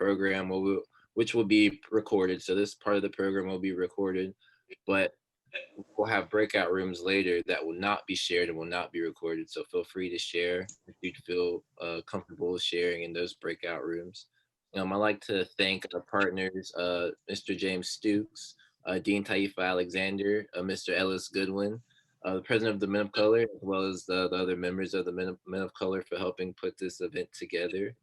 program which will be recorded. So this part of the program will be recorded, but we'll have breakout rooms later that will not be shared and will not be recorded. So feel free to share if you feel comfortable sharing in those breakout rooms. I'd like to thank our partners, Mr. James Stukes, Dean Taifa Alexander, Mr. Ellis Goodwin, the president of the Men of Color, as well as the other members of the Men of Color for helping put this event together.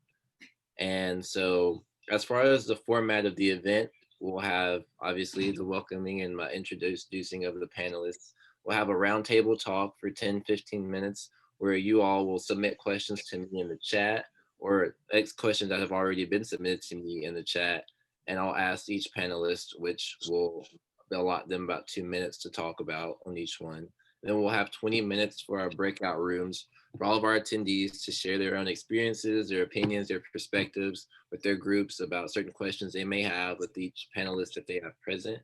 And so as far as the format of the event, we'll have obviously the welcoming and my introducing of the panelists. We'll have a roundtable talk for 10, 15 minutes where you all will submit questions to me in the chat or questions that have already been submitted to me in the chat. And I'll ask each panelist, which will allot them about 2 minutes to talk about on each one. Then we'll have 20 minutes for our breakout rooms for all of our attendees to share their own experiences, their opinions, their perspectives with their groups about certain questions they may have with each panelist that they have present.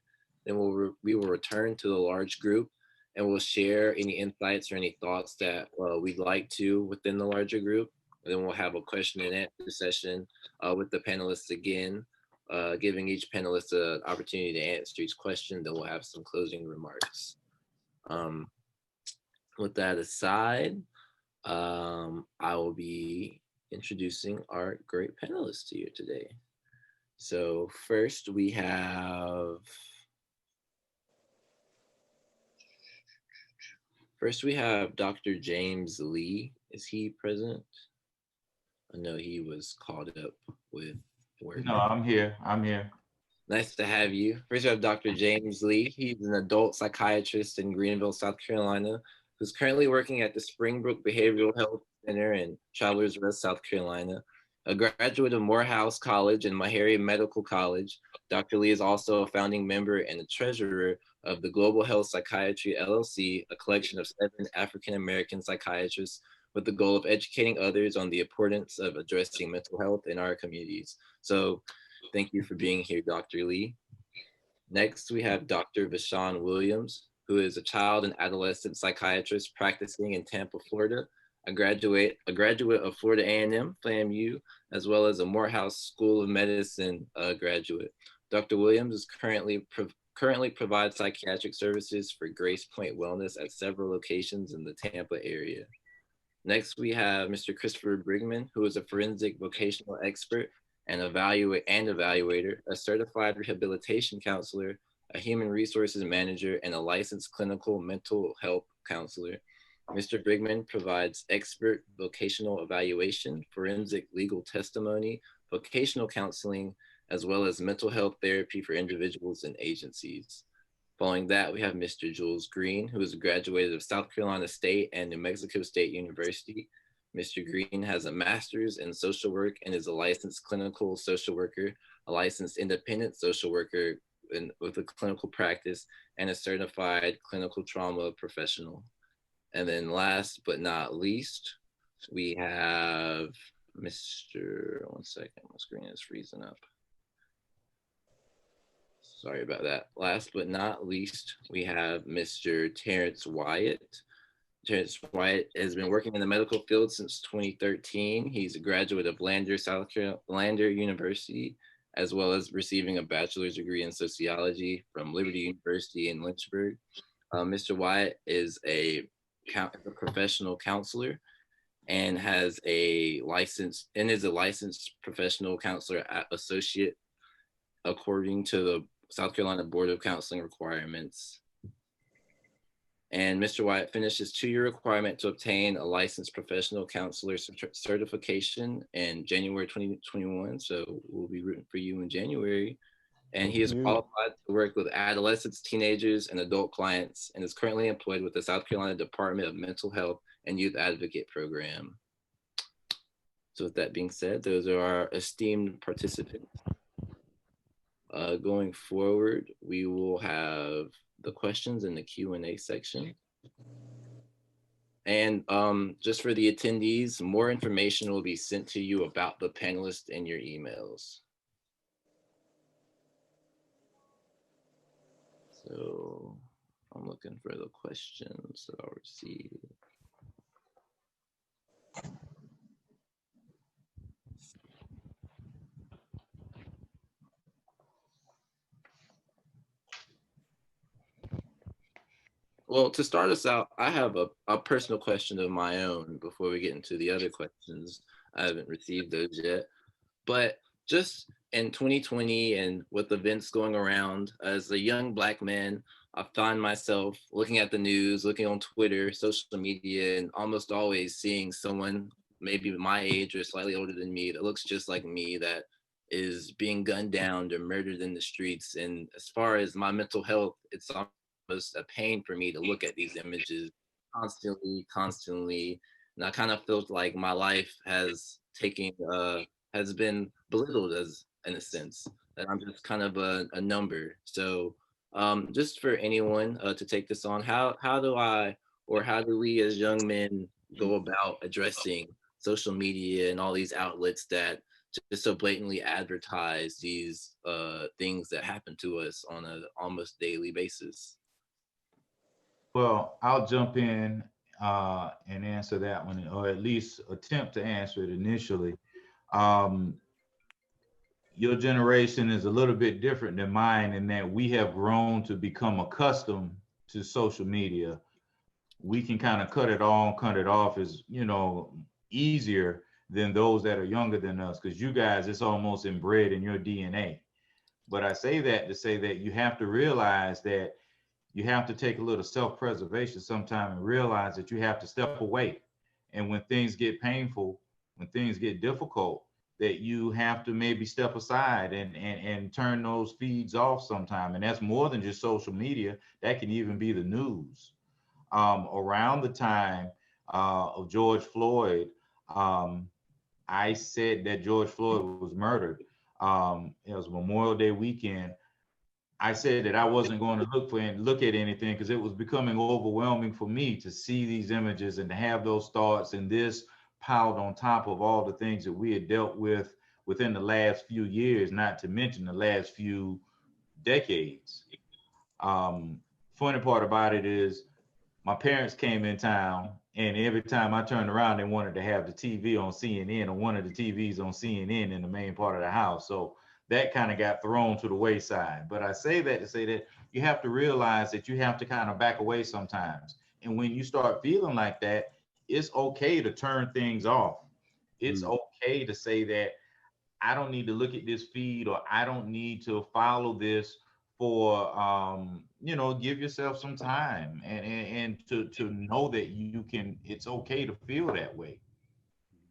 Then we will return to the large group and we'll share any insights or any thoughts that we'd like to within the larger group. And then we'll have a question and answer session with the panelists again, giving each panelist an opportunity to answer each question. Then we'll have some closing remarks. With that aside, I will be introducing our great panelists to you today. So first we have Dr. James Lee. Is he present? I know he was caught up with work. No, I'm here. Nice to have you. First we have Dr. James Lee. He's an adult psychiatrist in Greenville, South Carolina, who's currently working at the Springbrook Behavioral Health Center in Travelers Rest, South Carolina. A graduate of Morehouse College and Meharry Medical College, Dr. Lee is also a founding member and the treasurer of the Global Health Psychiatry LLC, a collection of 7 African-American psychiatrists with the goal of educating others on the importance of addressing mental health in our communities. So thank you for being here, Dr. Lee. Next, we have Dr. Vashaun Williams, who is a child and adolescent psychiatrist practicing in Tampa, Florida, a graduate of Florida A&M, FAMU, as well as a Morehouse School of Medicine graduate. Dr. Williams is currently provides psychiatric services for Grace Point Wellness at several locations in the Tampa area. Next, we have Mr. Christopher Briggman, who is a forensic vocational expert and evaluator, a certified rehabilitation counselor, a human resources manager, and a licensed clinical mental health counselor. Mr. Briggman provides expert vocational evaluation, forensic legal testimony, vocational counseling, as well as mental health therapy for individuals and agencies. Following that, we have Mr. Jules Green, who is a graduate of South Carolina State and New Mexico State University. Mr. Green has a master's in social work and is a licensed clinical social worker, a licensed independent social worker with a clinical practice, and a certified clinical trauma professional. And then last but not least, we have Mr. One second, my screen is freezing up. Sorry about that. Last but not least, we have Mr. Terrence Wyatt. Terrence Wyatt has been working in the medical field since 2013. He's a graduate of Lander University, as well as receiving a bachelor's degree in sociology from Liberty University in Lynchburg. Mr. Wyatt is a professional counselor and is a licensed professional counselor associate according to the South Carolina Board of Counseling requirements. And Mr. Wyatt finished his 2-year requirement to obtain a licensed professional counselor certification in January 2021. So we'll be rooting for you in January. And he is qualified to work with adolescents, teenagers, and adult clients, and is currently employed with the South Carolina Department of Mental Health and Youth Advocate Program. So with that being said, those are our esteemed participants. Going forward, we will have the questions in the Q&A section. And just for the attendees, more information will be sent to you about the panelists in your emails. So I'm looking for the questions that I'll receive. Well, to start us out, I have a personal question of my own before we get into the other questions. I haven't received those yet. But just in 2020 and with events going around, as a young Black man, I find myself looking at the news, looking on Twitter, social media, and almost always seeing someone maybe my age or slightly older than me that looks just like me that is being gunned down or murdered in the streets. And as far as my mental health, it's almost a pain for me to look at these images constantly. And I kind of felt like my life has been belittled as in a sense that I'm just kind of a number. So just for anyone to take this on, how do I or how do we as young men go about addressing social media and all these outlets that just so blatantly advertise these things that happen to us on a almost daily basis? Well, I'll jump in and answer that one, or at least attempt to answer it initially. Um, your generation is a little bit different than mine in that we have grown to become accustomed to social media. We can kind of cut it on, cut it off is, easier than those that are younger than us, because you guys, it's almost inbred in your DNA. But I say that to say that you have to realize that you have to take a little self-preservation sometime and realize that you have to step away. And when things get painful, when things get difficult, that you have to maybe step aside and turn those feeds off sometime. And that's more than just social media. That can even be the news. Around the time of George Floyd, um, I said that George Floyd was murdered. It was Memorial Day weekend. I said that I wasn't going to look at anything because it was becoming overwhelming for me to see these images and to have those thoughts and this piled on top of all the things that we had dealt with within the last few years, not to mention the last few decades. Um, Funny part about it is my parents came in town, and every time I turned around, they wanted to have the TV on CNN or one of the TVs on CNN in the main part of the house. So that kind of got thrown to the wayside. But I say that to say that you have to realize that you have to kind of back away sometimes. And when you start feeling like that, it's okay to turn things off. It's Mm. okay to say that I don't need to look at this feed or I don't need to follow this for give yourself some time and to know that you can it's okay to feel that way.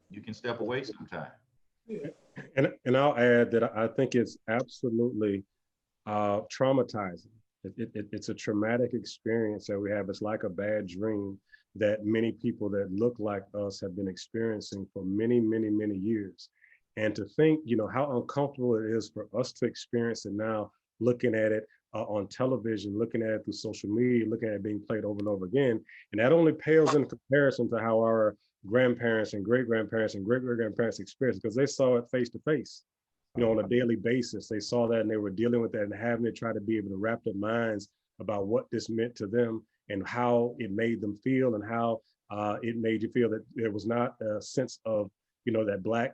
You can step away sometime. And I'll add that I think it's absolutely traumatizing. It's a traumatic experience that we have. It's like a bad dream that many people that look like us have been experiencing for many, many, many years. And to think, how uncomfortable it is for us to experience it now, looking at it on television, looking at it through social media, looking at it being played over and over again. And that only pales in comparison to how our grandparents and great grandparents and great great grandparents experienced, because they saw it face to face, on a daily basis. They saw that and they were dealing with that and having to try to be able to wrap their minds about what this meant to them and how it made them feel and how it made you feel that there was not a sense of, that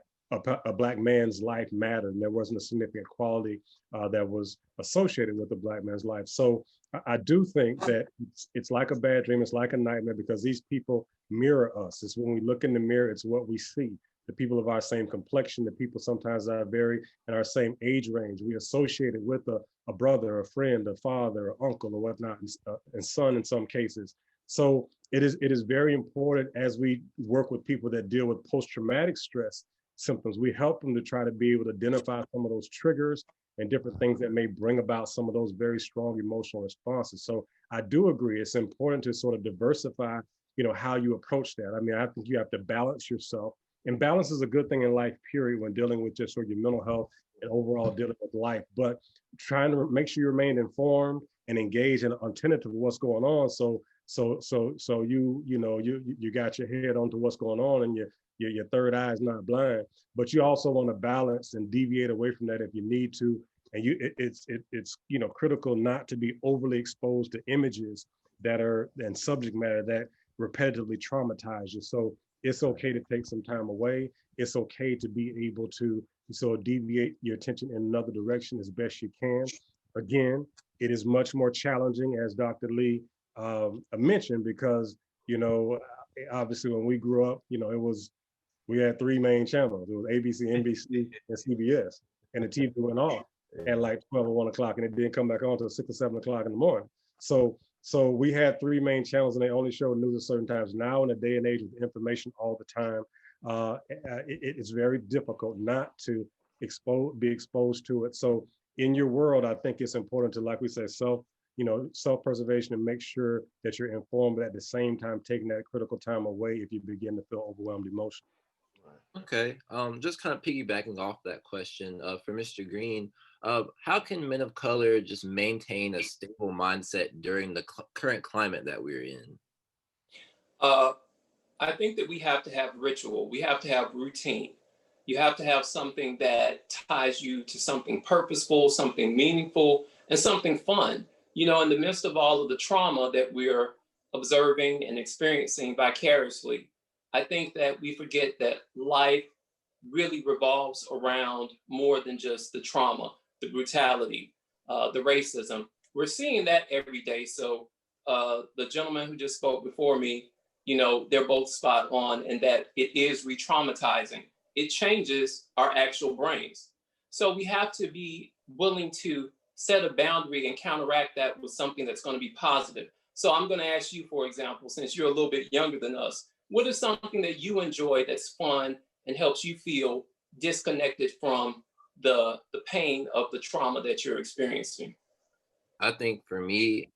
a black man's life mattered and there wasn't a significant quality that was associated with the black man's life. So I do think that it's like a bad dream. It's like a nightmare because these people mirror us. It's when we look in the mirror, it's what we see. The people of our same complexion, the people sometimes are very in our same age range. We associate it with a brother, a friend, a father, or uncle, or whatnot, and son in some cases. So it is very important as we work with people that deal with post-traumatic stress symptoms. We help them to try to be able to identify some of those triggers and different things that may bring about some of those very strong emotional responses. So I do agree it's important to sort of diversify, how you approach that. I mean, I think you have to balance yourself, and balance is a good thing in life, period, when dealing with just sort of your mental health and overall dealing with life. But trying to make sure you remain informed and engaged and attentive to what's going on. So you got your head onto what's going on and your third eye is not blind. But you also want to balance and deviate away from that if you need to. And it's critical not to be overly exposed to images that are and subject matter that repetitively traumatize you. So it's okay to take some time away. It's okay to be able to deviate your attention in another direction as best you can. Again, it is much more challenging, as Dr. Lee a mention because, you know, obviously when we grew up, you know, we had three main channels. It was ABC, NBC, and CBS. And the TV went off at like 12 or 1 o'clock, and it didn't come back on until 6 or 7 o'clock in the morning. So we had three main channels, and they only showed news at certain times. Now, in a day and age with information all the time, it's very difficult not to be exposed to it. So in your world, I think it's important to, like we said, self-preservation, and make sure that you're informed, but at the same time, taking that critical time away if you begin to feel overwhelmed emotionally. Okay, just kind of piggybacking off that question for Mr. Green, how can men of color just maintain a stable mindset during the current climate that we're in? I think that we have to have ritual. We have to have routine. You have to have something that ties you to something purposeful, something meaningful, and something fun. You know, in the midst of all of the trauma that we're observing and experiencing vicariously, I think that we forget that life really revolves around more than just the trauma, the brutality, the racism. We're seeing that every day. So the gentleman who just spoke before me, you know, they're both spot on, and that it is re-traumatizing. It changes our actual brains. So we have to be willing to set a boundary and counteract that with something that's going to be positive. So I'm going to ask you, for example, since you're a little bit younger than us, what is something that you enjoy that's fun and helps you feel disconnected from the pain of the trauma that you're experiencing? I think for me,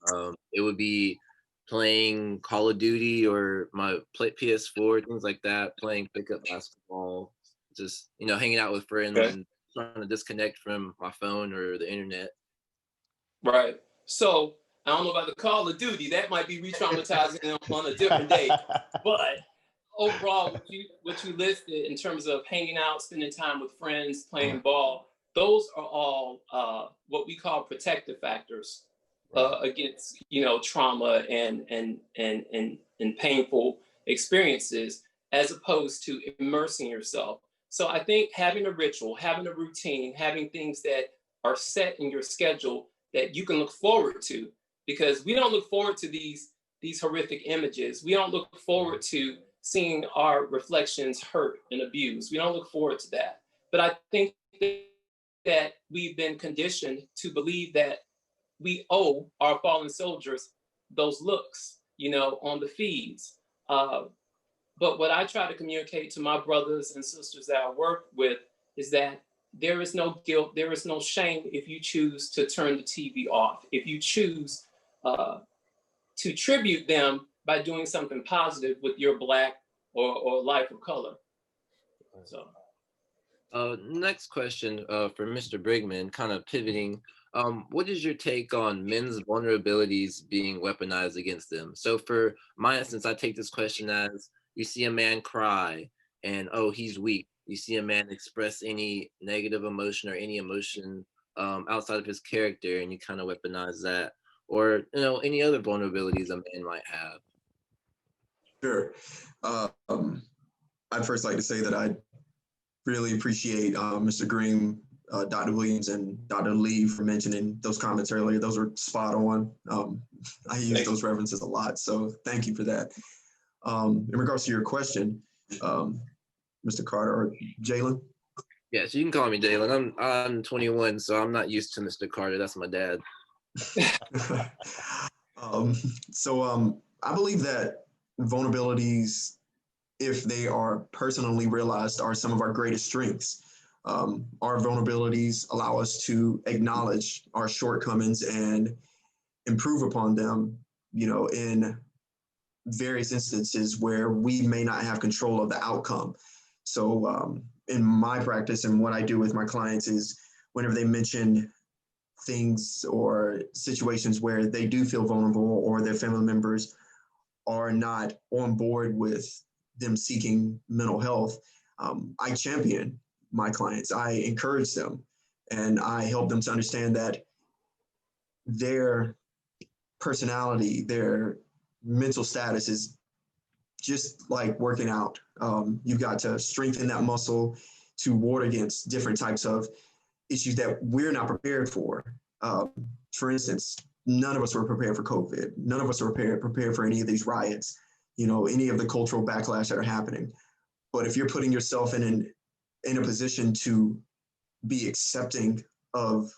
it would be playing Call of Duty or my PS4, things like that, playing pickup basketball, just, you know, hanging out with friends and trying to disconnect from my phone or the internet. Right. So I don't know about the Call of Duty. That might be re-traumatizing on a different day. But overall, what you listed in terms of hanging out, spending time with friends, playing ball, those are all what we call protective factors against, you know, trauma and painful experiences, as opposed to immersing yourself. So I think having a ritual, having a routine, having things that are set in your schedule that you can look forward to, because we don't look forward to these horrific images. We don't look forward to seeing our reflections hurt and abused. We don't look forward to that. But I think that we've been conditioned to believe that we owe our fallen soldiers those looks, you know, on the feeds. But what I try to communicate to my brothers and sisters that I work with is that there is no guilt, there is no shame if you choose to turn the TV off, if you choose to tribute them by doing something positive with your Black or life of color. So. Next question for Mr. Briggman, kind of pivoting. What is your take on men's vulnerabilities being weaponized against them? So for my instance, I take this question as, you see a man cry and, oh, he's weak. You see a man express any negative emotion or any emotion outside of his character, and you kind of weaponize that. Or, you know, any other vulnerabilities a man might have. Sure. I'd first like to say that I really appreciate Mr. Green, Dr. Williams, and Dr. Lee for mentioning those comments earlier. Those were spot on. I use those references a lot, so thank you for that. In regards to your question, Mr. Carter or Jalen? Yeah, so you can call me Jalen. I'm 21, so I'm not used to Mr. Carter. That's my dad. I believe that vulnerabilities, if they are personally realized, are some of our greatest strengths. Our vulnerabilities allow us to acknowledge our shortcomings and improve upon them, you know, in various instances where we may not have control of the outcome. So in my practice and what I do with my clients is whenever they mention things or situations where they do feel vulnerable or their family members are not on board with them seeking mental health, I champion my clients. I encourage them, and I help them to understand that their personality, their mental status is just like working out. You've got to strengthen that muscle to ward against different types of issues that we're not prepared for. For instance, none of us were prepared for COVID. None of us are prepared for any of these riots, any of the cultural backlash that are happening. But if you're putting yourself in a position to be accepting of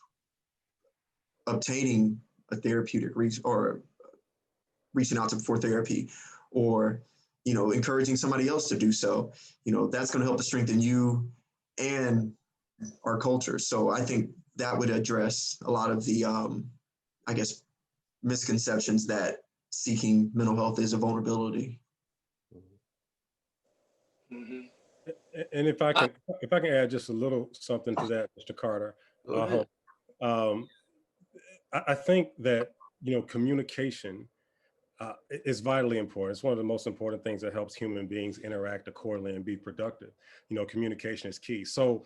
obtaining a therapeutic reach or reaching out for therapy, or encouraging somebody else to do so, that's going to help to strengthen you and our culture. So I think that would address a lot of the I guess misconceptions that seeking mental health is a vulnerability. Mm-hmm. And if I can add just a little something to that, Mr. Carter, I think that communication is vitally important. It's one of the most important things that helps human beings interact accordingly and be productive. Communication is key. So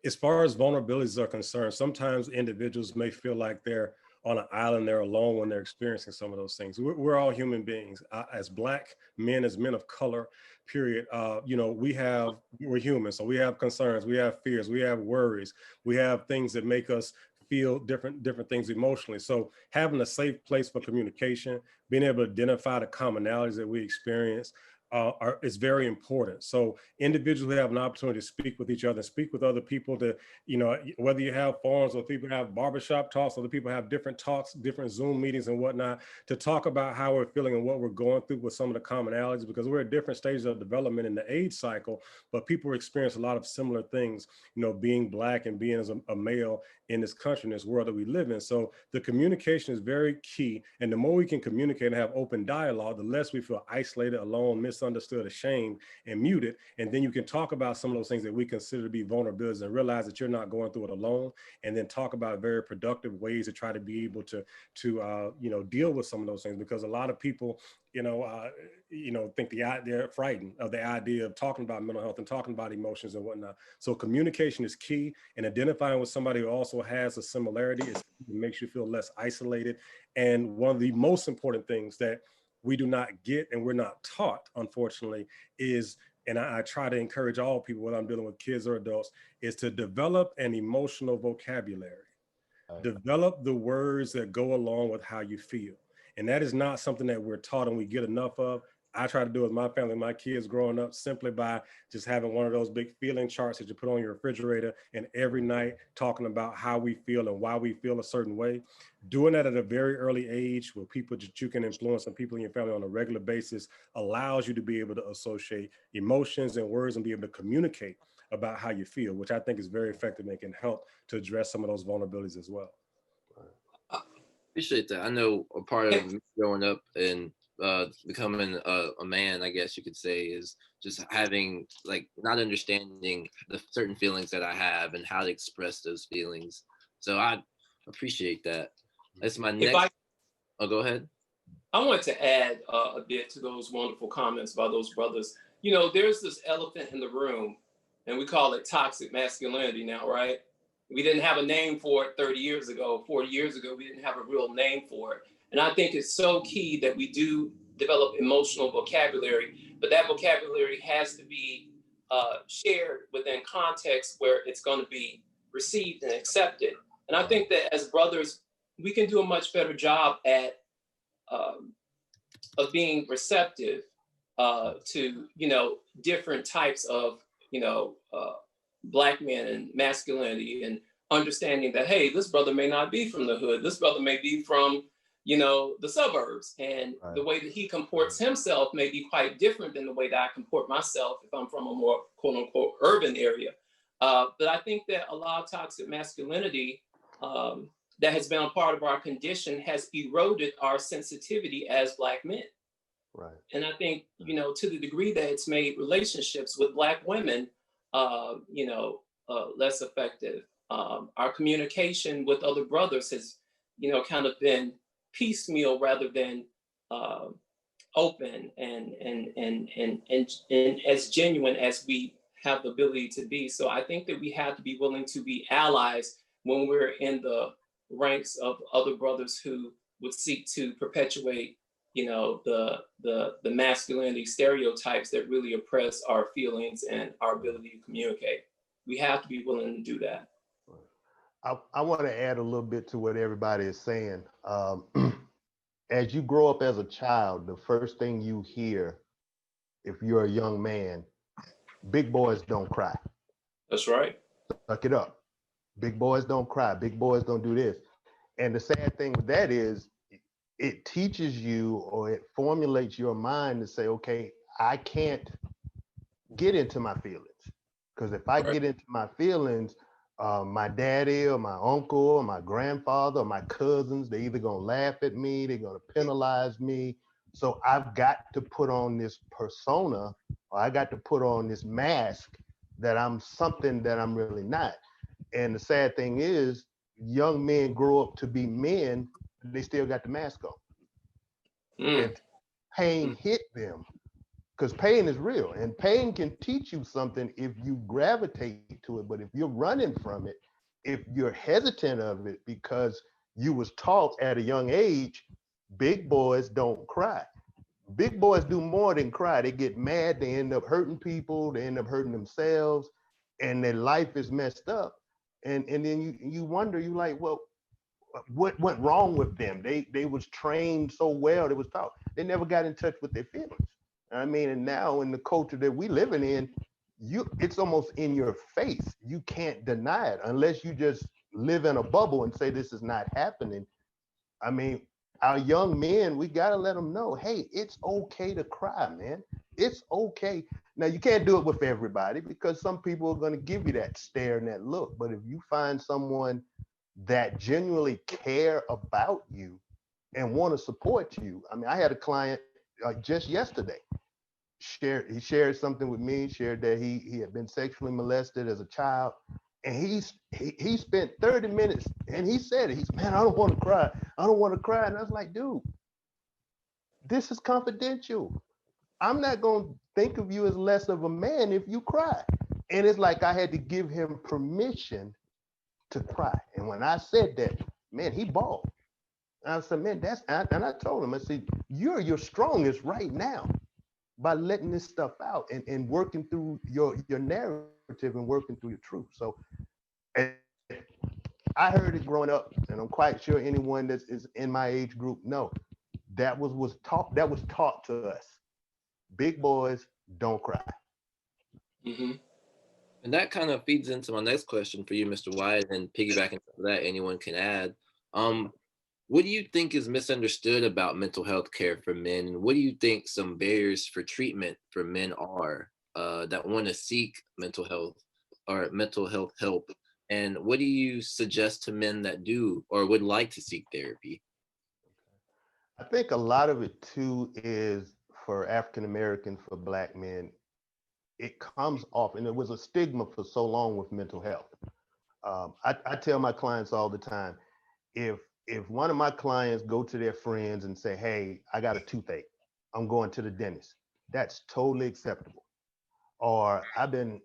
as far as vulnerabilities are concerned, sometimes individuals may feel like they're on an island, they're alone when they're experiencing some of those things. We're all human beings. As Black men, as men of color, period, we're human. So we have concerns, we have fears, we have worries, we have things that make us feel different things emotionally. So having a safe place for communication, being able to identify the commonalities that we experience, is very important. So individuals who have an opportunity to speak with each other, speak with other people, to, whether you have forums or people have barbershop talks, other people have different talks, different Zoom meetings and whatnot, to talk about how we're feeling and what we're going through with some of the commonalities, because we're at different stages of development in the age cycle, but people experience a lot of similar things, being Black and being as a male in this country, in this world that we live in. So the communication is very key. And the more we can communicate and have open dialogue, the less we feel isolated, alone, misunderstood, ashamed, and muted. And then you can talk about some of those things that we consider to be vulnerabilities and realize that you're not going through it alone. And then talk about very productive ways to try to be able to deal with some of those things, because a lot of people, think they're frightened of the idea of talking about mental health and talking about emotions and whatnot. So communication is key, and identifying with somebody who also has a similarity makes you feel less isolated. And one of the most important things that we do not get and we're not taught, unfortunately, is, and I try to encourage all people, whether I'm dealing with kids or adults, is to develop an emotional vocabulary. Right. Develop the words that go along with how you feel. And that is not something that we're taught and we get enough of. I try to do with my family, my kids growing up, simply by just having one of those big feeling charts that you put on your refrigerator, and every night talking about how we feel and why we feel a certain way. Doing that at a very early age with people that you can influence and people in your family on a regular basis allows you to be able to associate emotions and words and be able to communicate about how you feel, which I think is very effective and can help to address some of those vulnerabilities as well. Appreciate that. I know a part of growing up and becoming a man, I guess you could say, is just having, like, not understanding the certain feelings that I have and how to express those feelings. So I appreciate that. That's my next. Go ahead. I want to add a bit to those wonderful comments by those brothers. There's this elephant in the room, and we call it toxic masculinity now, right? We didn't have a name for it 30 years ago, 40 years ago, we didn't have a real name for it. And I think it's so key that we do develop emotional vocabulary, but that vocabulary has to be shared within context where it's going to be received and accepted. And I think that as brothers, we can do a much better job at of being receptive to, different types of, Black men and masculinity, and understanding that, hey, this brother may not be from the hood. This brother may be from, the suburbs, and right. The way that he comports himself may be quite different than the way that I comport myself if I'm from a more quote unquote urban area. But I think that a lot of toxic masculinity that has been a part of our condition has eroded our sensitivity as Black men. Right. And I think, to the degree that it's made relationships with Black women, less effective. Our communication with other brothers has, kind of been piecemeal rather than open and as genuine as we have the ability to be. So I think that we have to be willing to be allies when we're in the ranks of other brothers who would seek to perpetuate, the masculinity stereotypes that really oppress our feelings and our ability to communicate. We have to be willing to do that. I want to add a little bit to what everybody is saying. As you grow up as a child, the first thing you hear, if you're a young man, big boys don't cry. That's right. Suck it up. Big boys don't cry. Big boys don't do this. And the sad thing with that is it teaches you or it formulates your mind to say, okay, I can't get into my feelings. Because if I get into my feelings, my daddy or my uncle or my grandfather or my cousins, they either gonna laugh at me, they're gonna penalize me. So I've got to put on this persona, or I got to put on this mask that I'm something that I'm really not. And the sad thing is, young men grow up to be men, they still got the mask on. And pain hit them, because pain is real, and pain can teach you something if you gravitate to it. But if you're running from it, if you're hesitant of it because you was taught at a young age, big boys don't cry. Big boys do more than cry. They get mad, they end up hurting people, they end up hurting themselves, and their life is messed up. And then you wonder, you like, well, what went wrong with them? They was trained so well, they was taught. They never got in touch with their feelings. I mean, and now in the culture that we living in, it's almost in your face. You can't deny it unless you just live in a bubble and say this is not happening. I mean, our young men, we gotta let them know, hey, it's okay to cry, man. It's okay. Now you can't do it with everybody because some people are gonna give you that stare and that look. But if you find someone that genuinely care about you and want to support you, I mean, I had a client just yesterday. He shared something with me, shared that he had been sexually molested as a child, and he spent 30 minutes, and he said it. He said, man, I don't want to cry. I don't want to cry. And I was like, dude, this is confidential. I'm not going to think of you as less of a man if you cry. And it's like I had to give him permission to cry. And when I said that, man, he bawled. And I said, man, and I told him, I said, you're your strongest right now by letting this stuff out and working through your narrative and working through your truth. So I heard it growing up, and I'm quite sure anyone that is in my age group know that was taught to us. Big boys don't cry. Mm-hmm. And that kind of feeds into my next question for you, Mr. Wyatt, and piggybacking to that, anyone can add. What do you think is misunderstood about mental health care for men? And what do you think some barriers for treatment for men are that want to seek mental health or mental health help? And what do you suggest to men that do or would like to seek therapy? I think a lot of it too is for African Americans, for Black men, it comes off, and it was a stigma for so long with mental health. I tell my clients all the time, if one of my clients go to their friends and say, hey, I got a toothache, I'm going to the dentist, that's totally acceptable. Or I've been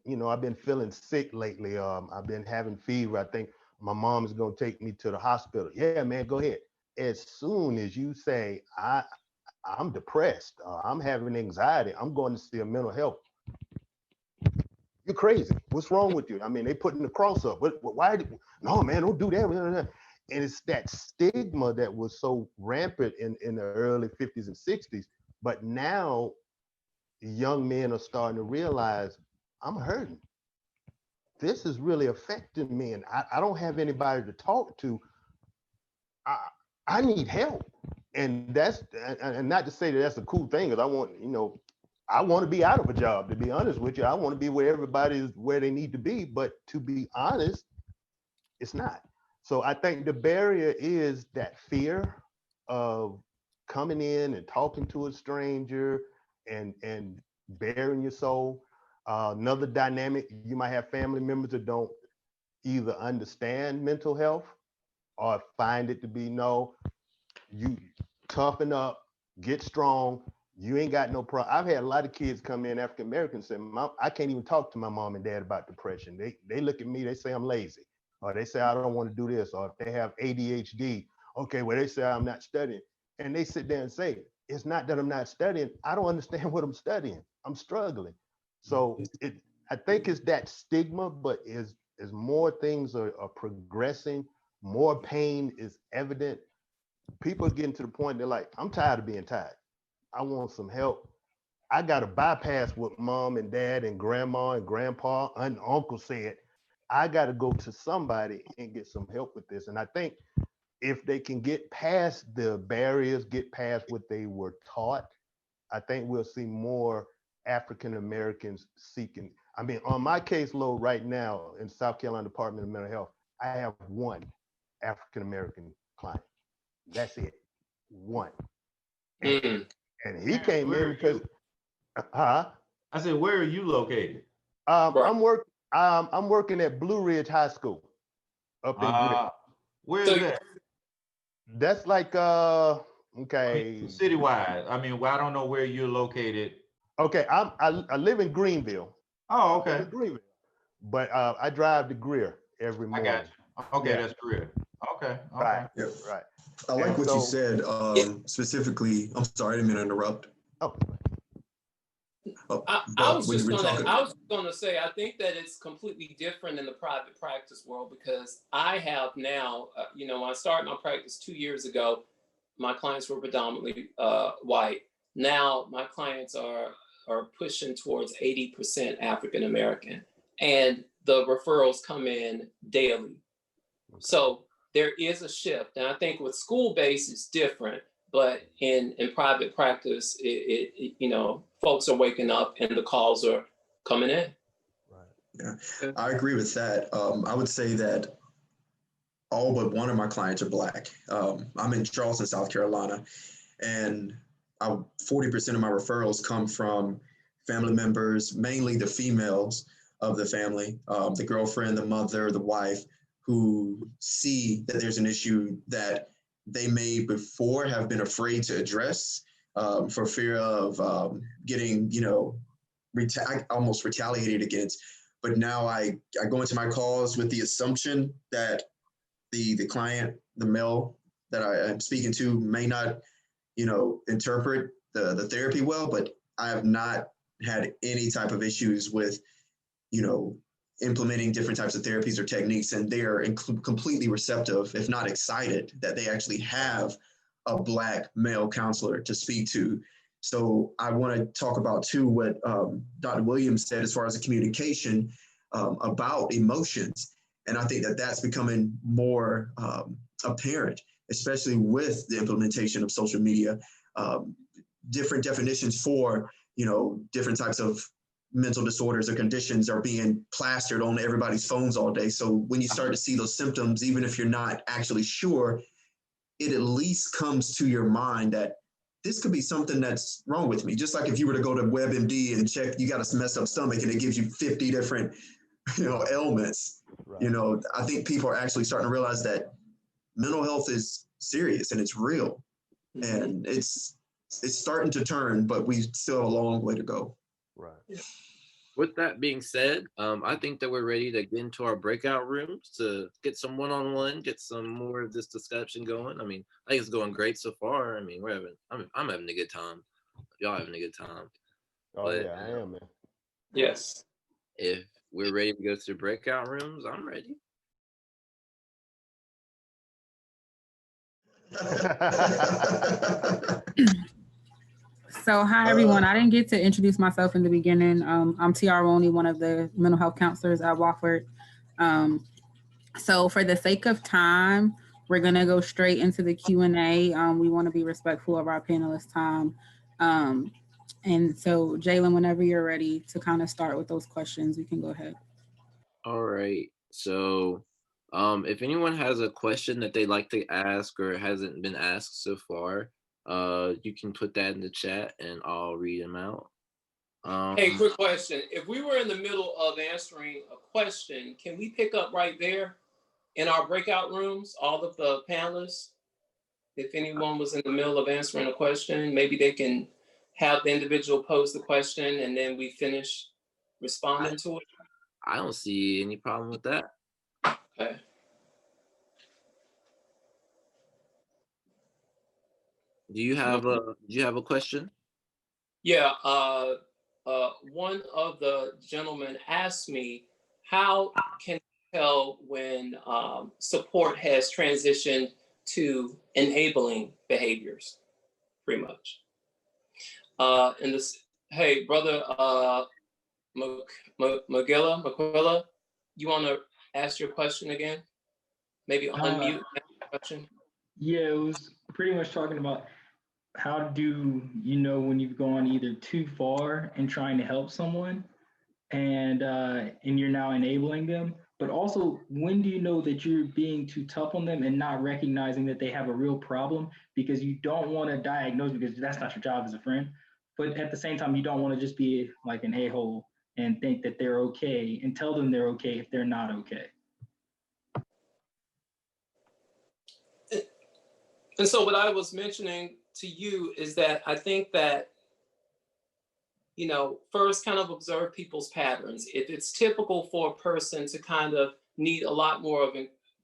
feeling sick lately. I've been having fever. I think my mom is going to take me to the hospital. Yeah, man, go ahead. As soon as you say, I'm depressed, I'm having anxiety, I'm going to see a mental health, you're crazy. What's wrong with you? I mean, they putting the cross up. Why? No, man, don't do that. And it's that stigma that was so rampant in the early 50s and 60s. But now young men are starting to realize I'm hurting. This is really affecting me, and I don't have anybody to talk to. I need help. And not to say that that's a cool thing, because I want to be out of a job, to be honest with you. I want to be where everybody is where they need to be. But to be honest, it's not. So I think the barrier is that fear of coming in and talking to a stranger and bearing your soul. Another dynamic, you might have family members that don't either understand mental health or find it to be, no, you toughen up, get strong. You ain't got no problem. I've had a lot of kids come in, African Americans, say, I can't even talk to my mom and dad about depression. They look at me, they say I'm lazy, or they say I don't want to do this, or if they have ADHD, okay, well, they say I'm not studying. And they sit there and say, it's not that I'm not studying, I don't understand what I'm studying. I'm struggling. So I think it's that stigma, but is as more things are progressing, more pain is evident. People are getting to the point they're like, I'm tired of being tired. I want some help. I got to bypass what mom and dad and grandma and grandpa and uncle said. I got to go to somebody and get some help with this. And I think if they can get past the barriers, get past what they were taught, I think we'll see more African Americans seeking. I mean, on my caseload right now in South Carolina Department of Mental Health, I have one African American client. That's it, one. And he came in because, I said, where are you located? I'm working at Blue Ridge High School up in Griffin. Where is that? That's like okay. Citywide. I mean, well, I don't know where you're located. Okay, I live in Greenville. Oh, okay. Greenville. But I drive to Greer every morning. I got you. Okay, yeah. That's Greer. Okay. Right. Yep. Right. I like what you said specifically. I'm sorry, I didn't mean to interrupt. I was just going to say, I think that it's completely different in the private practice world because I have now, when I started my practice 2 years ago, my clients were predominantly white. Now my clients are pushing towards 80% African American, and the referrals come in daily. Okay. So there is a shift, and I think with school-based it's different. But in private practice, it folks are waking up and the calls are coming in. Right. Yeah, I agree with that. I would say that all but one of my clients are Black. I'm in Charleston, South Carolina, and 40% of my referrals come from family members, mainly the females of the family, the girlfriend, the mother, the wife, who see that there's an issue that they may before have been afraid to address for fear of getting, almost retaliated against. But now I go into my calls with the assumption that the client, the male that I am speaking to may not, interpret the therapy well, but I have not had any type of issues with, implementing different types of therapies or techniques, and they are completely receptive, if not excited, that they actually have a Black male counselor to speak to. So I want to talk about too what Dr. Williams said as far as the communication about emotions, and I think that that's becoming more apparent, especially with the implementation of social media. Different definitions for different types of mental disorders or conditions are being plastered on everybody's phones all day. So when you start to see those symptoms, even if you're not actually sure, it at least comes to your mind that this could be something that's wrong with me. Just like if you were to go to WebMD and check, you got a messed up stomach and it gives you 50 different, ailments. Right. I think people are actually starting to realize that mental health is serious and it's real. Mm-hmm. And it's starting to turn, but we still have a long way to go. Right. Yeah. With that being said, I think that we're ready to get into our breakout rooms to get some one-on-one, get some more of this discussion going. I mean, I think it's going great so far. I mean, I'm having a good time. Y'all having a good time. Oh, but, yeah, I am, man. Yes. If we're ready to go to the breakout rooms, I'm ready. So, hi, everyone. I didn't get to introduce myself in the beginning. I'm T.R. Roney, one of the mental health counselors at Wofford. So for the sake of time, we're going to go straight into the Q&A. We want to be respectful of our panelists' time. And so, Jalen, whenever you're ready to kind of start with those questions, we can go ahead. All right. So if anyone has a question that they'd like to ask or hasn't been asked so far, you can put that in the chat and I'll read them out. Hey, quick question. If we were in the middle of answering a question, can we pick up right there in our breakout rooms, all of the panelists? If anyone was in the middle of answering a question, maybe they can have the individual pose the question and then we finish responding to it. I don't see any problem with that. Okay. Do you have a question? Yeah. One of the gentlemen asked me, how can tell when support has transitioned to enabling behaviors, pretty much. And this, hey, brother Maquilla, you want to ask your question again? Maybe unmute that question. Yeah, it was pretty much talking about how do you know when you've gone either too far in trying to help someone and you're now enabling them, but also when do you know that you're being too tough on them and not recognizing that they have a real problem, because you don't want to diagnose, because that's not your job as a friend, but at the same time you don't want to just be like an a-hole and think that they're okay and tell them they're okay if they're not okay. And so what I was mentioning to you is that I think that, you know, first kind of observe people's patterns. If it's typical for a person to kind of need a lot more of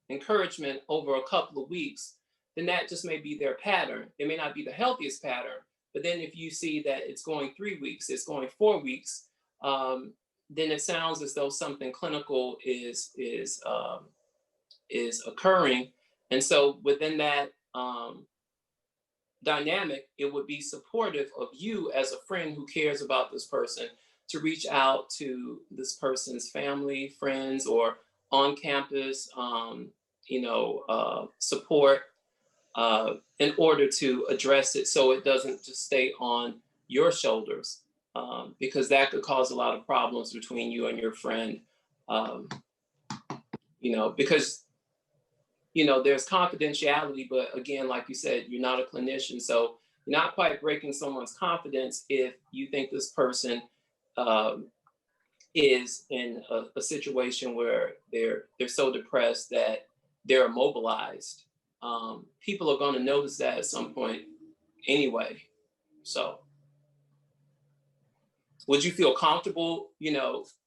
encouragement over a couple of weeks, then that just may be their pattern. It may not be the healthiest pattern, but then if you see that it's going 3 weeks, it's going 4 weeks, then it sounds as though something clinical is occurring. And so within that dynamic, it would be supportive of you as a friend who cares about this person to reach out to this person's family, friends, or on campus, support in order to address it so it doesn't just stay on your shoulders, because that could cause a lot of problems between you and your friend, because there's confidentiality, but again, like you said, you're not a clinician, so you're not quite breaking someone's confidence if you think this person is in a situation where they're so depressed that they're immobilized. People are going to notice that at some point anyway. So would you feel comfortable,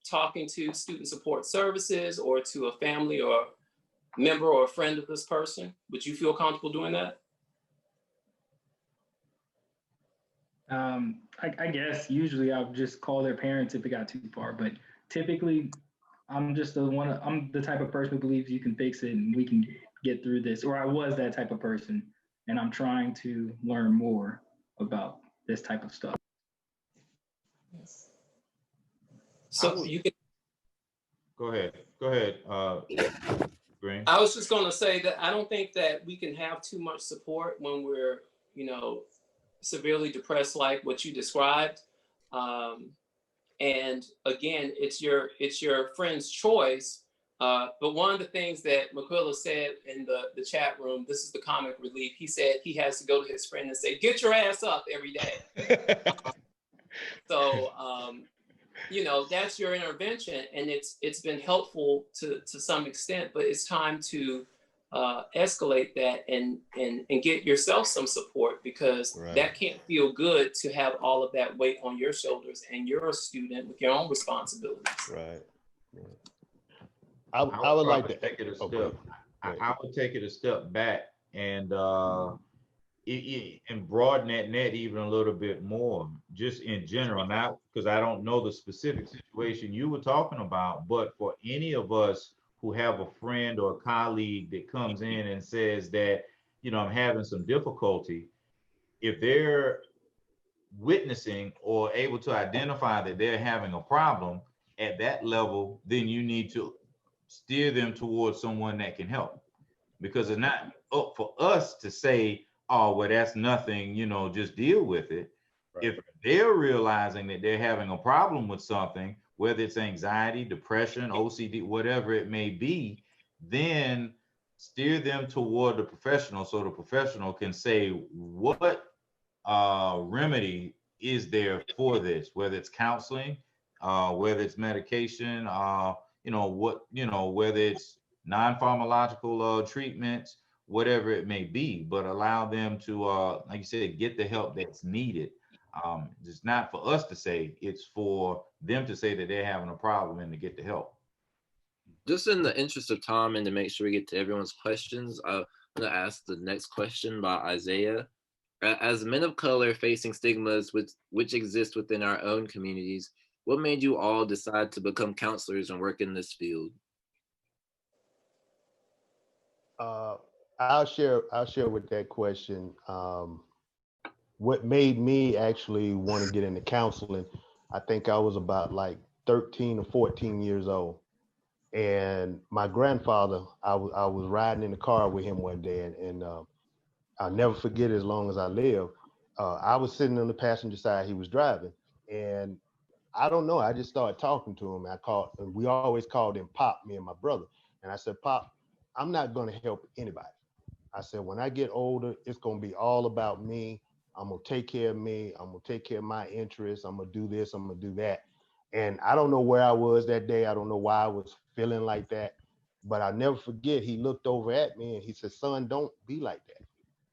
talking to student support services or to a family or member or a friend of this person? Would you feel comfortable doing that? I guess usually I would just call their parents if it got too far, but typically I'm the type of person who believes you can fix it and we can get through this, or I was that type of person, and I'm trying to learn more about this type of stuff. So you can Go ahead. Green. I was just going to say that I don't think that we can have too much support when we're, severely depressed, like what you described. And again, it's your friend's choice. But one of the things that Maquilla said in the chat room, this is the comic relief. He said he has to go to his friend and say, "Get your ass up every day." So, that's your intervention, and it's been helpful to some extent, but it's time to escalate that and get yourself some support, because that can't feel good to have all of that weight on your shoulders, and you're a student with your own responsibilities. Right. I would like to take it a step. I would take it a step back and broaden that net even a little bit more, just in general, not because I don't know the specific situation you were talking about, but for any of us who have a friend or a colleague that comes in and says that, I'm having some difficulty, if they're witnessing or able to identify that they're having a problem at that level, then you need to steer them towards someone that can help, because it's not up for us to say, "Oh, well, that's nothing, just deal with it." Right. If they're realizing that they're having a problem with something, whether it's anxiety, depression, OCD, whatever it may be, then steer them toward the professional so the professional can say what remedy is there for this, whether it's counseling, whether it's medication, whether it's non-pharmacological treatments, whatever it may be, but allow them to, like you said, get the help that's needed. It's not for us to say, it's for them to say that they're having a problem and to get the help. Just in the interest of time and to make sure we get to everyone's questions, I'm going to ask the next question by Isaiah. As men of color facing stigmas which exist within our own communities, what made you all decide to become counselors and work in this field? I'll share with that question. What made me actually want to get into counseling, I think I was about like 13 or 14 years old. And my grandfather, I was riding in the car with him one day, and I'll never forget it as long as I live. I was sitting on the passenger side, he was driving, and I don't know, I just started talking to him. And we always called him Pop, me and my brother. And I said, Pop, I'm not going to help anybody. I said, when I get older, it's going to be all about me. I'm going to take care of me. I'm going to take care of my interests. I'm going to do this. I'm going to do that. And I don't know where I was that day. I don't know why I was feeling like that. But I'll never forget, he looked over at me and he said, son, don't be like that.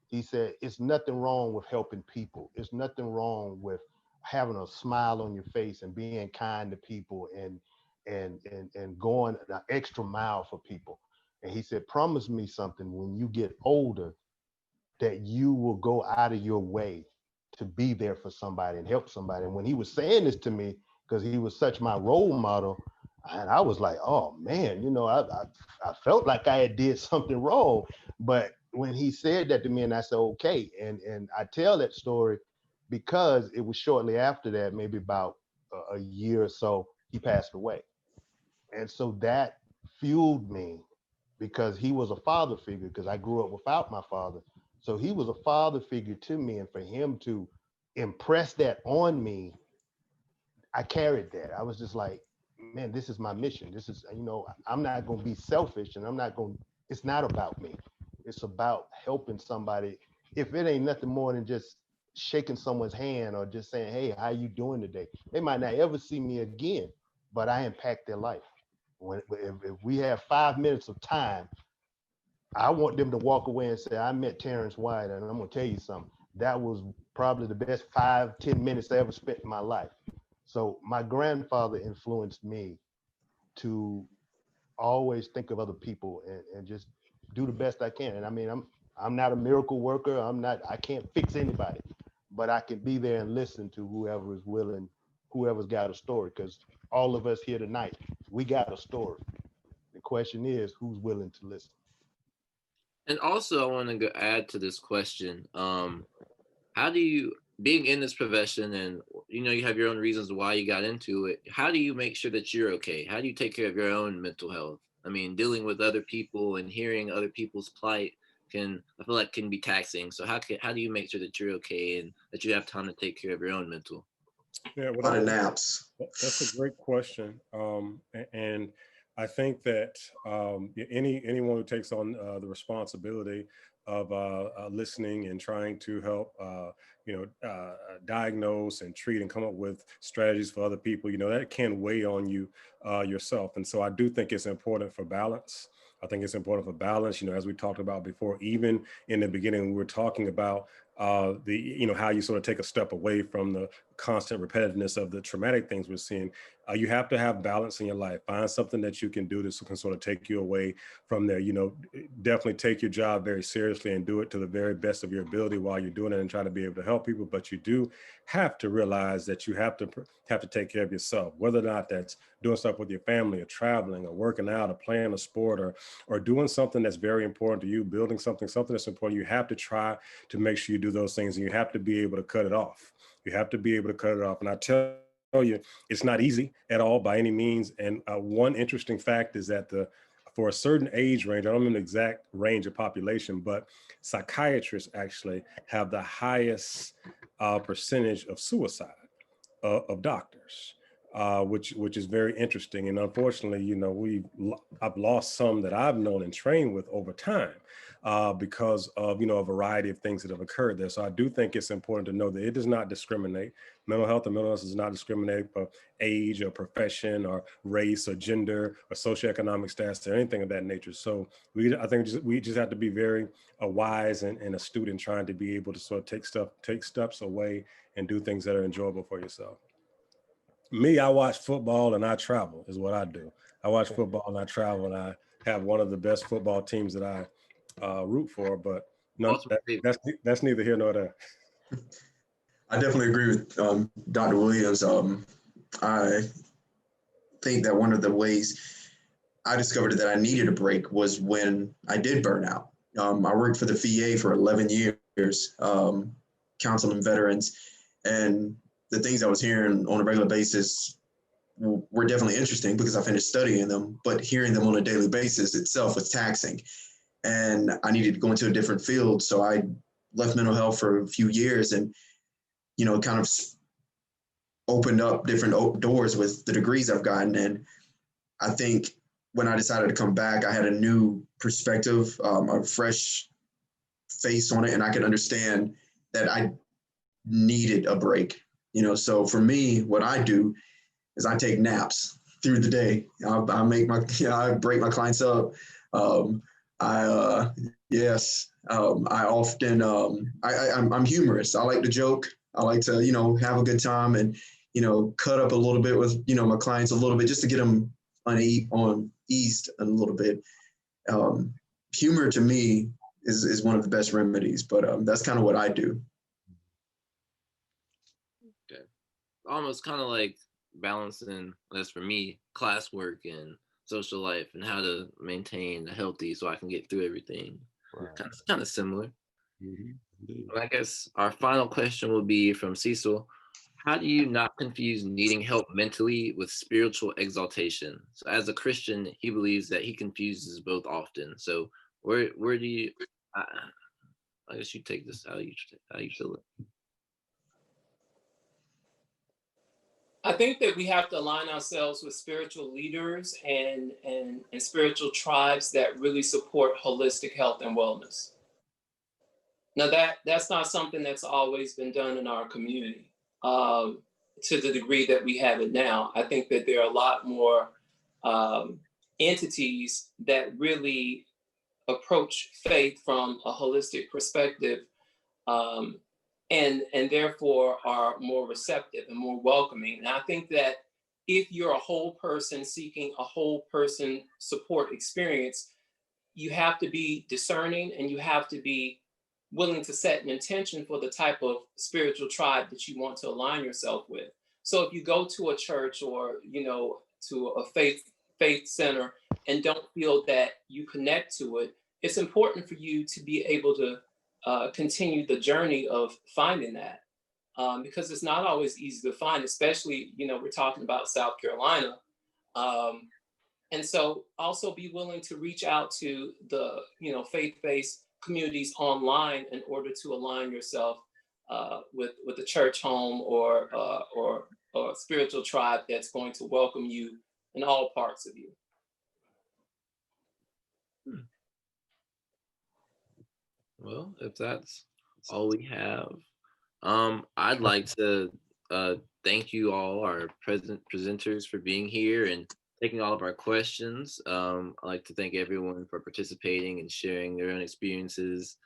He said, it's nothing wrong with helping people. It's nothing wrong with having a smile on your face and being kind to people and going an extra mile for people. And he said, promise me something when you get older, that you will go out of your way to be there for somebody and help somebody. And when he was saying this to me, because he was such my role model, and I was like, oh man, I felt like I had did something wrong. But when he said that to me, and I said, okay. And I tell that story because it was shortly after that, maybe about a year or so, he passed away. And so that fueled me, because he was a father figure, because I grew up without my father. So he was a father figure to me. And for him to impress that on me, I carried that. I was just like, man, this is my mission. This is, I'm not going to be selfish, and it's not about me. It's about helping somebody. If it ain't nothing more than just shaking someone's hand or just saying, hey, how you doing today? They might not ever see me again, but I impact their life. If we have 5 minutes of time, I want them to walk away and say, I met Terrence Wyatt, and I'm going to tell you something. That was probably the best 5-10 minutes I ever spent in my life. So my grandfather influenced me to always think of other people and just do the best I can. And I mean, I'm not a miracle worker. I can't fix anybody, but I can be there and listen to whoever is willing, whoever's got a story, because all of us here tonight, we got a story. The question is, who's willing to listen? And also, I want to add to this question. How do you, being in this profession, and you have your own reasons why you got into it, how do you make sure that you're okay? How do you take care of your own mental health? I mean, dealing with other people and hearing other people's plight can be taxing. So how do you make sure that you're okay and that you have time to take care of your own mental? Yeah, A lot of naps. That's a great question. And I think that anyone who takes on the responsibility of listening and trying to help, diagnose and treat and come up with strategies for other people, that can weigh on you yourself. And so I do think it's important for balance. I think it's important for balance, as we talked about before, even in the beginning, we were talking about how you sort of take a step away from the constant repetitiveness of the traumatic things we're seeing. You have to have balance in your life. Find something that you can do that can sort of take you away from there. Definitely take your job very seriously and do it to the very best of your ability while you're doing it and try to be able to help people. But you do have to realize that you have to take care of yourself, whether or not that's doing stuff with your family or traveling or working out or playing a sport or doing something that's very important to you, building something that's important. You have to try to make sure you do those things, and you have to be able to cut it off. You have to be able to cut it off. And I tell you, it's not easy at all by any means. And one interesting fact is that for a certain age range, I don't know the exact range of population, but psychiatrists actually have the highest percentage of suicide of doctors, which is very interesting. And unfortunately, I've lost some that I've known and trained with over time because of, a variety of things that have occurred there. So I do think it's important to know that it does not discriminate. Mental health and mental illness does not discriminate for age or profession or race or gender or socioeconomic status or anything of that nature. So I think we just have to be very wise and astute in trying to be able to sort of take steps away and do things that are enjoyable for yourself. Me, I watch football and I travel is what I do. I watch football and I travel, and I have one of the best football teams that I root for, but that's neither here nor there. I definitely agree with Dr. Williams. I think that one of the ways I discovered that I needed a break was when I did burn out. I worked for the VA for 11 years, counseling veterans, and the things I was hearing on a regular basis were definitely interesting because I finished studying them, but hearing them on a daily basis itself was taxing. And I needed to go into a different field. So I left mental health for a few years and, kind of opened up different doors with the degrees I've gotten. And I think when I decided to come back, I had a new perspective, a fresh face on it, and I could understand that I needed a break. So for me, what I do is I take naps through the day. I make I break my clients up. I often, I'm humorous. I like to joke. I like to, have a good time and, cut up a little bit with, my clients a little bit just to get them eased a little bit. Humor to me is one of the best remedies, but that's kind of what I do. Okay. Almost kind of like balancing, that's for me, classwork and social life and how to maintain a healthy so I can get through everything. Right. Kind of similar. Mm-hmm. I guess our final question will be from Cecil. How do you not confuse needing help mentally with spiritual exaltation? So as a Christian, he believes that he confuses both often. So where do you, I guess you take this, how you feel it? I think that we have to align ourselves with spiritual leaders and spiritual tribes that really support holistic health and wellness. Now that's not something that's always been done in our community to the degree that we have it now. I think that there are a lot more entities that really approach faith from a holistic perspective and therefore are more receptive and more welcoming. And I think that if you're a whole person seeking a whole person support experience, you have to be discerning and you have to be willing to set an intention for the type of spiritual tribe that you want to align yourself with. So if you go to a church or, to a faith center and don't feel that you connect to it, it's important for you to be able to continue the journey of finding that because it's not always easy to find, especially, we're talking about South Carolina. And so also be willing to reach out to the, faith-based communities online in order to align yourself with a church home or a spiritual tribe that's going to welcome you in all parts of you. Well, if that's all we have, I'd like to thank you all, our presenters, for being here and taking all of our questions. I'd like to thank everyone for participating and sharing their own experiences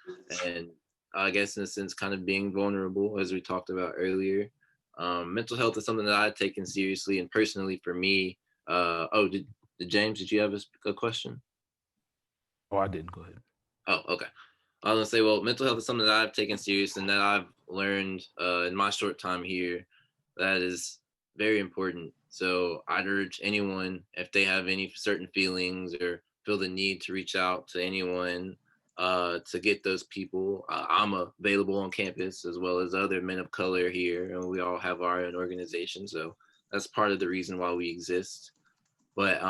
and I guess in a sense kind of being vulnerable, as we talked about earlier. Mental health is something that I've taken seriously, and personally for me, did James, did you have a question? Oh, I didn't. Go ahead. Oh, okay. I was gonna say, well, mental health is something that I've taken serious and that I've learned in my short time here that is very important. So I'd urge anyone, if they have any certain feelings or feel the need to reach out to anyone to get those people. I'm available on campus as well as other men of color here, and we all have our own organization. So that's part of the reason why we exist. But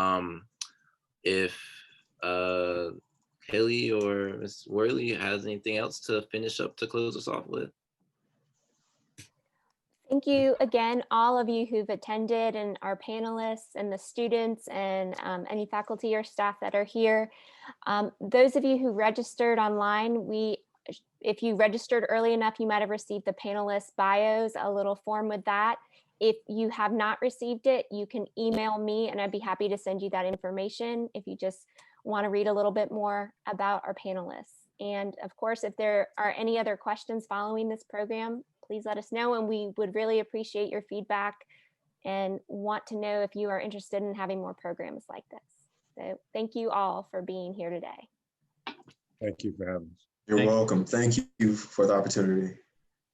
if Haley or Ms. Worley has anything else to finish up to close us off with. Thank you again, all of you who've attended and our panelists and the students and any faculty or staff that are here. Those of you who registered online, if you registered early enough, you might have received the panelists' bios, a little form with that. If you have not received it, you can email me and I'd be happy to send you that information if you just want to read a little bit more about our panelists. And of course, if there are any other questions following this program, please let us know, and we would really appreciate your feedback and want to know if you are interested in having more programs like this. So thank you all for being here today. Thank you for having us. You're welcome. Thank you for the opportunity.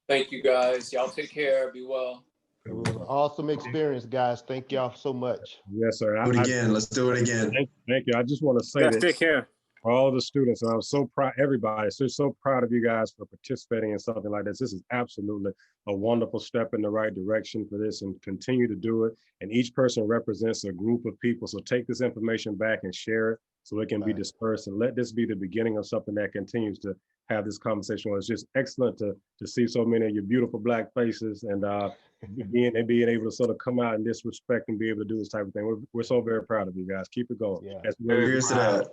Thank you guys. Y'all take care. Be well. It was an awesome experience, guys. Thank y'all so much. Yes, sir. Do it again. Let's do it again. Thank you. I just want to say Guys, that take care. for all the students, and I'm so proud, everybody, so proud of you guys for participating in something like this. This is absolutely a wonderful step in the right direction for this, and continue to do it. And each person represents a group of people. So take this information back and share it so it can be dispersed, and let this be the beginning of something that continues to have this conversation. It's just excellent to see so many of your beautiful Black faces, and being able to sort of come out in this respect and be able to do this type of thing. We're so very proud of you guys. Keep it going. Yeah. Here's to that.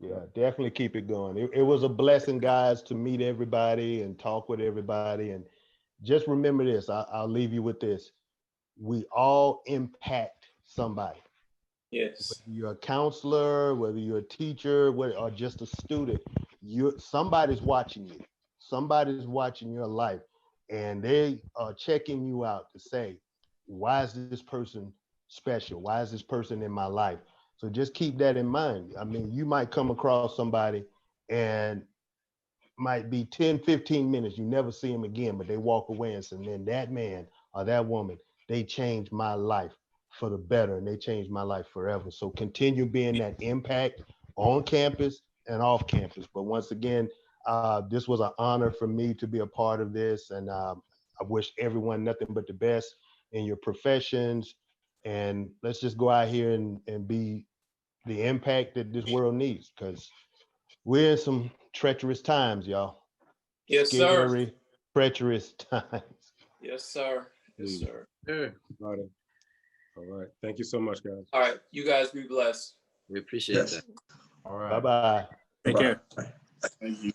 Yeah, definitely keep it going. It was a blessing, guys, to meet everybody and talk with everybody. And just remember this, I'll leave you with this. We all impact somebody. Yes. Whether you're a counselor, whether you're a teacher, or just a student, somebody's watching you. Somebody's watching your life, and they are checking you out to say, why is this person special? Why is this person in my life? So just keep that in mind. I mean, you might come across somebody and might be 10, 15 minutes, you never see them again, but they walk away and say, man, that man or that woman, they changed my life for the better, and they changed my life forever. So continue being that impact on campus and off campus. But once again, this was an honor for me to be a part of this, and I wish everyone nothing but the best in your professions. And let's just go out here and be the impact that this world needs, because we're in some treacherous times, y'all. Yes, Scary, sir. treacherous times. Yes, sir. Yes, sir. All right. Thank you so much, guys. All right. You guys be blessed. We appreciate that. All right. Bye-bye. Take care. Bye. Thank you.